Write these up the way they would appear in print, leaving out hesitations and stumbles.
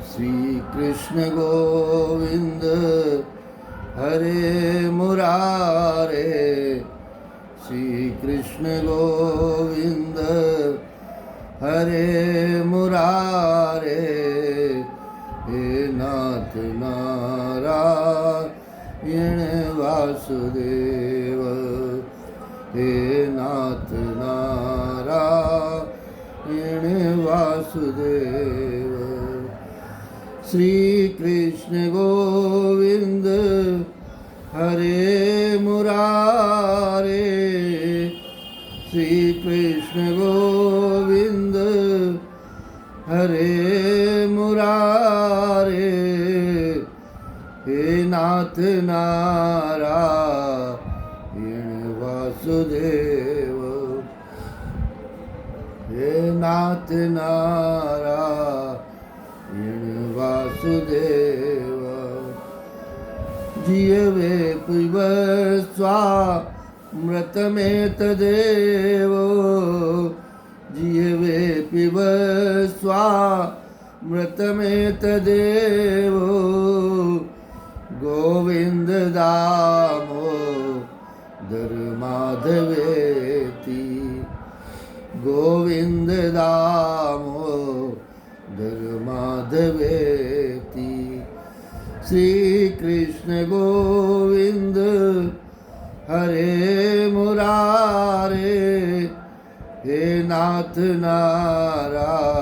श्री कृष्ण गोविंद हरे मुरारे, श्री कृष्ण गोविंद हरे मुरारे, हे नाथ नारायण वासुदेव, हे नाथ नारायण वासुदेव। श्री कृष्ण गोविंद हरे मुरारे, श्री कृष्ण गोविंद हरे मुरारे, हे नाथ नारायण वासुदेव, हे नाथ नारायण वासुदेव। जीवे पिब स्वामृतमेतदेव, जीवे पिब स्वामृतमेतदेव, गोविंद दामोदर माधवेति, गोविंद दामोदर माधवेति। श्री कृष्ण गोविंद हरे मुरारे, हे नाथ नारायण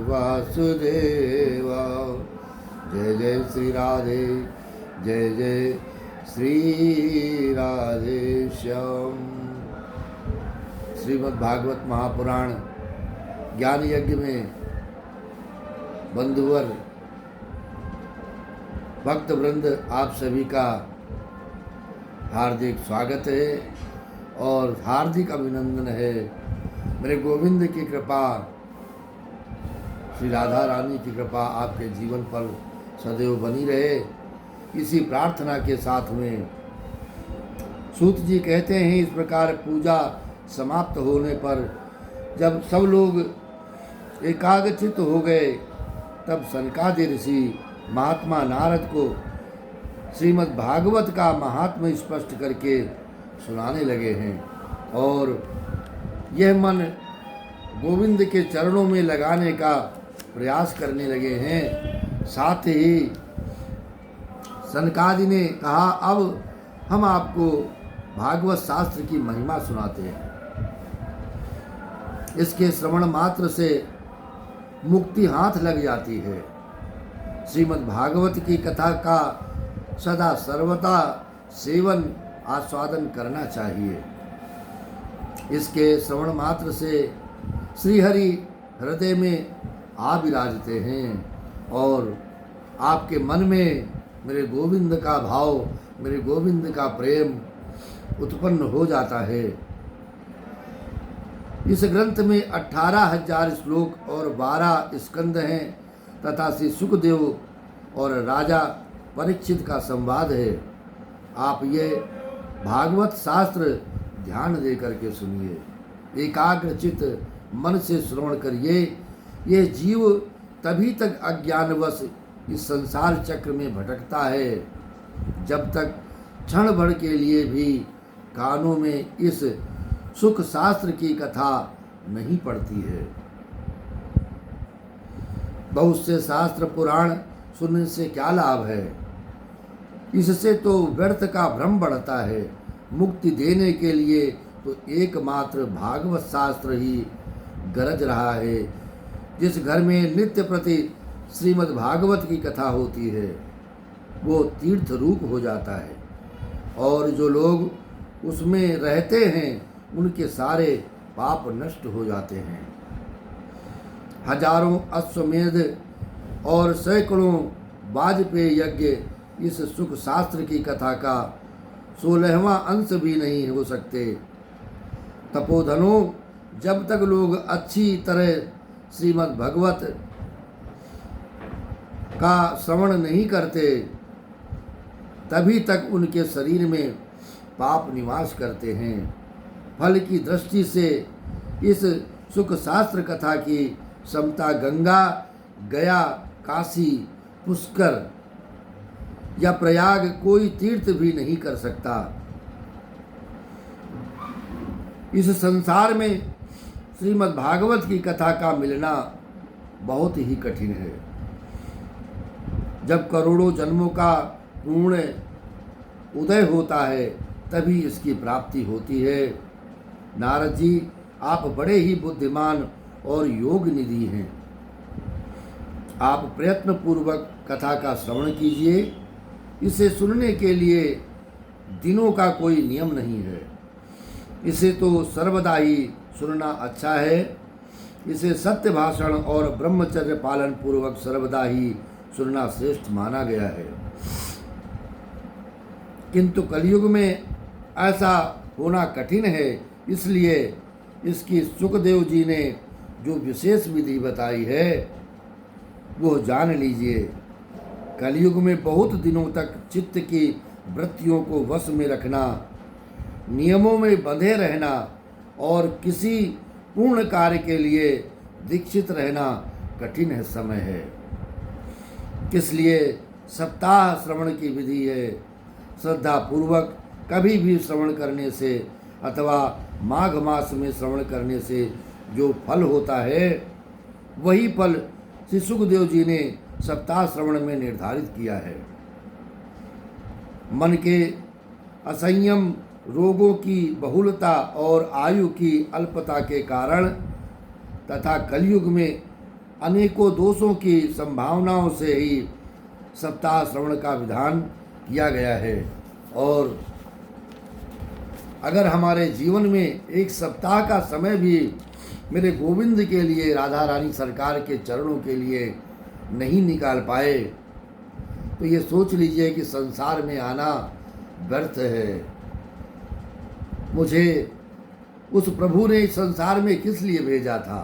वासुदेवा। जय जय श्री राधे, जय जय श्री राधे श्याम। श्रीमद् भागवत महापुराण ज्ञान यज्ञ में बंधुवर भक्त वृंद आप सभी का हार्दिक स्वागत है और हार्दिक अभिनंदन है। मेरे गोविंद की कृपा, श्री राधा रानी की कृपा आपके जीवन पर सदैव बनी रहे, इसी प्रार्थना के साथ में सूत जी कहते हैं, इस प्रकार पूजा समाप्त होने पर जब सब लोग एकाग्रचित हो गए, तब सनकादि ऋषि महात्मा नारद को श्रीमद् भागवत का महात्म्य स्पष्ट करके सुनाने लगे हैं और यह मन गोविंद के चरणों में लगाने का प्रयास करने लगे हैं। साथ ही सनकादि ने कहा, अब हम आपको भागवत शास्त्र की महिमा सुनाते हैं। इसके श्रवण मात्र से मुक्ति हाथ लग जाती है। श्रीमद् भागवत की कथा का सदा सर्वदा सेवन आस्वादन करना चाहिए। इसके श्रवण मात्र से श्रीहरि हृदय में आ विराजते हैं और आपके मन में मेरे गोविंद का भाव, मेरे गोविंद का प्रेम उत्पन्न हो जाता है। इस ग्रंथ में 18,000 श्लोक और 12 स्कंद हैं तथा श्री सुखदेव और राजा परीक्षित का संवाद है। आप ये भागवत शास्त्र ध्यान दे करके सुनिए, एकाग्रचित मन से श्रवण करिए। ये जीव तभी तक अज्ञानवश इस संसार चक्र में भटकता है जब तक क्षण भर के लिए भी कानों में इस सुख शास्त्र की कथा नहीं पड़ती है। बहुत से शास्त्र पुराण सुनने से क्या लाभ है? इससे तो व्यर्थ का भ्रम बढ़ता है। मुक्ति देने के लिए तो एकमात्र भागवत शास्त्र ही गरज रहा है। जिस घर में नित्य प्रति श्रीमद् भागवत की कथा होती है वो तीर्थ रूप हो जाता है और जो लोग उसमें रहते हैं उनके सारे पाप नष्ट हो जाते हैं। हजारों अश्वमेध और सैकड़ों वाजपेयी यज्ञ इस सुख शास्त्र की कथा का 16वां अंश भी नहीं हो सकते। तपोधनों, जब तक लोग अच्छी तरह श्रीमद् भगवत का श्रवण नहीं करते तभी तक उनके शरीर में पाप निवास करते हैं। फल की दृष्टि से इस सुख शास्त्र कथा की समता गंगा गया, काशी, पुष्कर या प्रयाग कोई तीर्थ भी नहीं कर सकता। इस संसार में श्रीमद् भागवत की कथा का मिलना बहुत ही कठिन है। जब करोड़ों जन्मों का पूर्ण उदय होता है तभी इसकी प्राप्ति होती है। नारद जी, आप बड़े ही बुद्धिमान और योग निधि हैं। आप प्रयत्न पूर्वक कथा का श्रवण कीजिए। इसे सुनने के लिए दिनों का कोई नियम नहीं है। इसे तो सर्वदा ही सुनना अच्छा है। इसे सत्य भाषण और ब्रह्मचर्य पालन पूर्वक सर्वदा ही सुनना श्रेष्ठ माना गया है। किंतु कलयुग में ऐसा होना कठिन है, इसलिए इसकी सुखदेव जी ने जो विशेष विधि बताई है वो जान लीजिए। कलयुग में बहुत दिनों तक चित्त की वृत्तियों को वश में रखना, नियमों में बंधे रहना और किसी पूर्ण कार्य के लिए दीक्षित रहना कठिन है समय है। इसलिए सप्ताह श्रवण की विधि है। श्रद्धा पूर्वक कभी भी श्रवण करने से अथवा माघ मास में श्रवण करने से जो फल होता है वही फल श्री सुखदेव जी ने सप्ताह श्रवण में निर्धारित किया है। मन के असंयम, रोगों की बहुलता और आयु की अल्पता के कारण तथा कलयुग में अनेकों दोषों की संभावनाओं से ही सप्ताह श्रवण का विधान किया गया है। और अगर हमारे जीवन में एक सप्ताह का समय भी मेरे गोविंद के लिए, राधा रानी सरकार के चरणों के लिए नहीं निकाल पाए तो ये सोच लीजिए कि संसार में आना व्यर्थ है। मुझे उस प्रभु ने इस संसार में किस लिए भेजा था,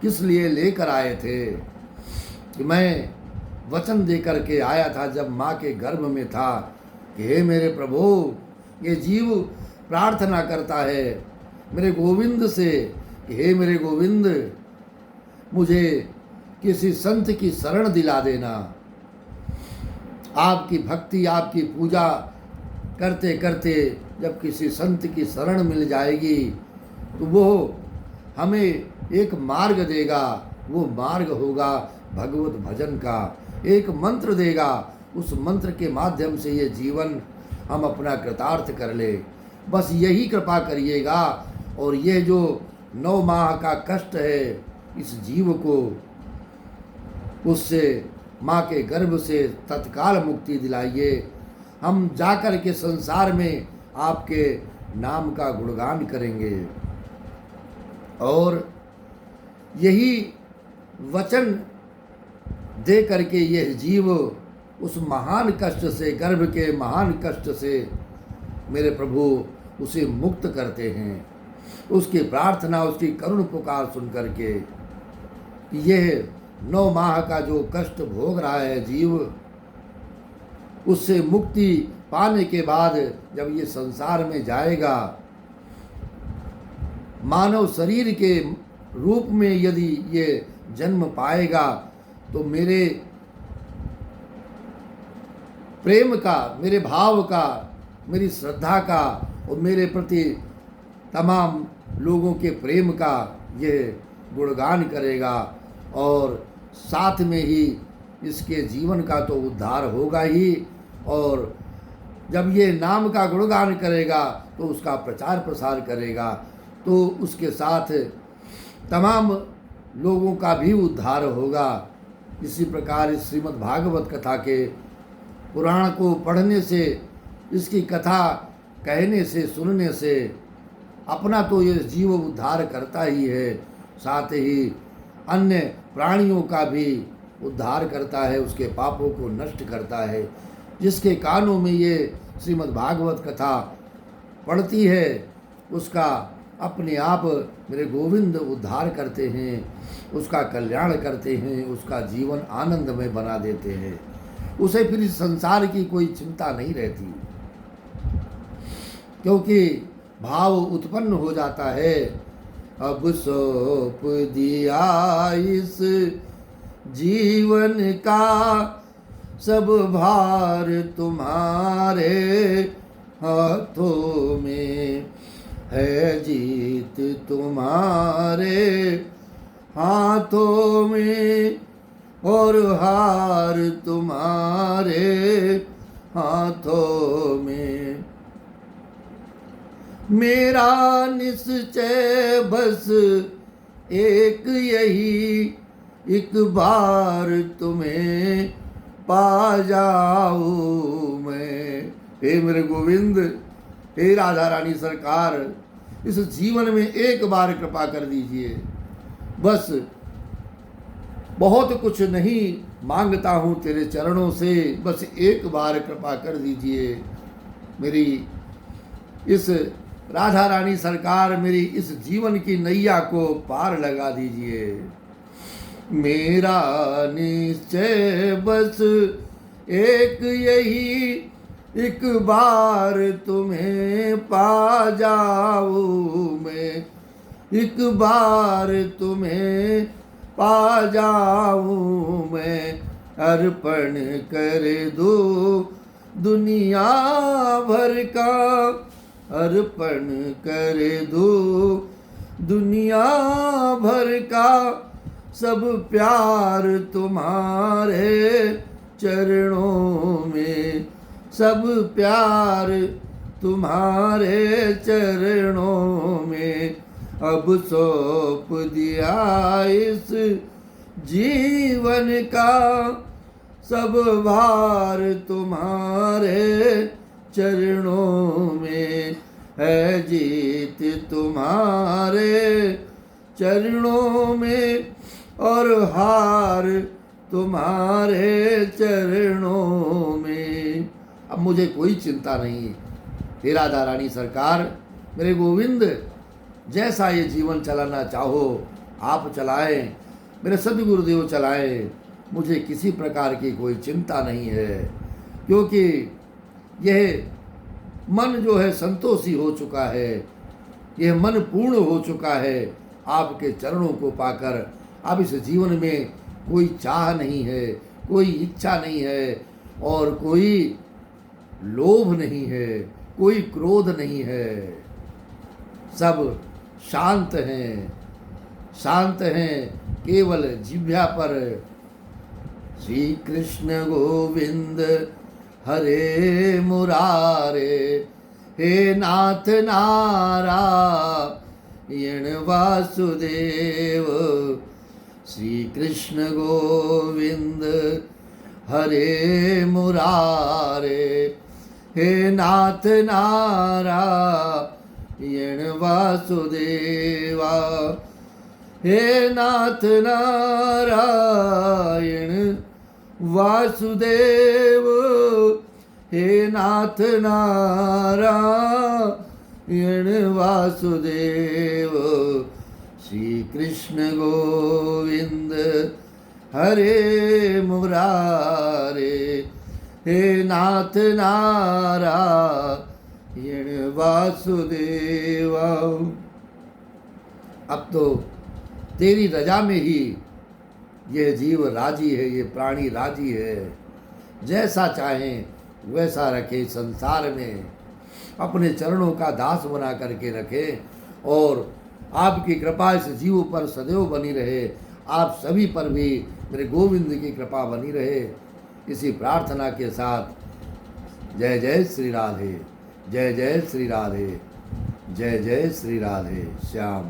किस लिए लेकर आए थे कि मैं वचन देकर के आया था जब माँ के गर्भ में था कि हे मेरे प्रभु, ये जीव प्रार्थना करता है मेरे गोविंद से कि हे मेरे गोविंद, मुझे किसी संत की शरण दिला देना। आपकी भक्ति, आपकी पूजा करते करते जब किसी संत की शरण मिल जाएगी तो वो हमें एक मार्ग देगा। वो मार्ग होगा भगवत भजन का। एक मंत्र देगा, उस मंत्र के माध्यम से ये जीवन हम अपना कृतार्थ कर ले। बस यही कृपा करिएगा। और ये जो 9 माह का कष्ट है इस जीव को, उससे माँ के गर्भ से तत्काल मुक्ति दिलाइए। हम जाकर के संसार में आपके नाम का गुणगान करेंगे। और यही वचन दे करके यह जीव उस महान कष्ट से, गर्भ के महान कष्ट से मेरे प्रभु उसे मुक्त करते हैं। उसकी प्रार्थना, उसकी करुण पुकार सुन करके यह 9 माह का जो कष्ट भोग रहा है जीव, उससे मुक्ति पाने के बाद जब ये संसार में जाएगा, मानव शरीर के रूप में यदि ये जन्म पाएगा तो मेरे प्रेम का, मेरे भाव का, मेरी श्रद्धा का और मेरे प्रति तमाम लोगों के प्रेम का ये गुणगान करेगा। और साथ में ही इसके जीवन का तो उद्धार होगा ही। और जब ये नाम का गुणगान करेगा तो उसका प्रचार प्रसार करेगा तो उसके साथ तमाम लोगों का भी उद्धार होगा। इसी प्रकार इस श्रीमद् भागवत कथा के पुराण को पढ़ने से, इसकी कथा कहने से, सुनने से अपना तो ये जीव उद्धार करता ही है, साथ ही अन्य प्राणियों का भी उद्धार करता है, उसके पापों को नष्ट करता है। जिसके कानों में ये श्रीमद् भागवत कथा पढ़ती है उसका अपने आप मेरे गोविंद उद्धार करते हैं, उसका कल्याण करते हैं, उसका जीवन आनंदमय बना देते हैं। उसे फिर इस संसार की कोई चिंता नहीं रहती, क्योंकि भाव उत्पन्न हो जाता है। अब सौंप दिया इस जीवन का सब भार तुम्हारे हाथों में है, जीत तुम्हारे हाथों में और हार तुम्हारे हाथों में। मेरा निश्चय बस एक यही, एक बार तुम्हें पा जाऊं मैं। हे मेरे गोविंद, हे राधा रानी सरकार, इस जीवन में एक बार कृपा कर दीजिए। बस बहुत कुछ नहीं मांगता हूँ तेरे चरणों से, बस एक बार कृपा कर दीजिए। मेरी इस राधा रानी सरकार, मेरी इस जीवन की नैया को पार लगा दीजिए। मेरा निश्चय बस एक यही, एक बार तुम्हें पा जाऊं मैं, एक बार तुम्हें पा जाऊं मैं। अर्पण कर दो दुनिया भर का, अर्पण कर दो दुनिया भर का, सब प्यार तुम्हारे चरणों में, सब प्यार तुम्हारे चरणों में। अब सौंप दिया इस जीवन का सब भार तुम्हारे चरणों में है, जीत तुम्हारे चरणों में और हार तुम्हारे चरणों में। अब मुझे कोई चिंता नहीं है। हे राधा रानी सरकार, मेरे गोविंद, जैसा ये जीवन चलाना चाहो आप चलाएं, मेरे सद्गुरुदेव चलाएं, मुझे किसी प्रकार की कोई चिंता नहीं है, क्योंकि यह मन जो है संतोषी हो चुका है, यह मन पूर्ण हो चुका है आपके चरणों को पाकर। अब इस जीवन में कोई चाह नहीं है, कोई इच्छा नहीं है और कोई लोभ नहीं है, कोई क्रोध नहीं है। सब शांत हैं, शांत हैं, केवल जिह्वा पर श्री कृष्ण गोविंद हरे मुरारे, हे नाथ नारायण वासुदेव। श्री कृष्ण गोविंद हरे मुरारे, हे नाथ नारायण वासुदेवा। हे नाथ नारायण वासुदेव, हे नाथ नारायण वासुदेव। श्री कृष्ण गोविंद हरे मुरारे, हे नाथ नारायण वासुदेवा। अब तो तेरी रजा में ही यह जीव राजी है, ये प्राणी राजी है। जैसा चाहें वैसा रखे, संसार में अपने चरणों का दास बना करके रखे और आपकी कृपा इस जीव पर सदैव बनी रहे। आप सभी पर भी मेरे गोविंद की कृपा बनी रहे, इसी प्रार्थना के साथ जय जय श्री राधे, जय जय श्री राधे, जय जय श्री राधे श्याम।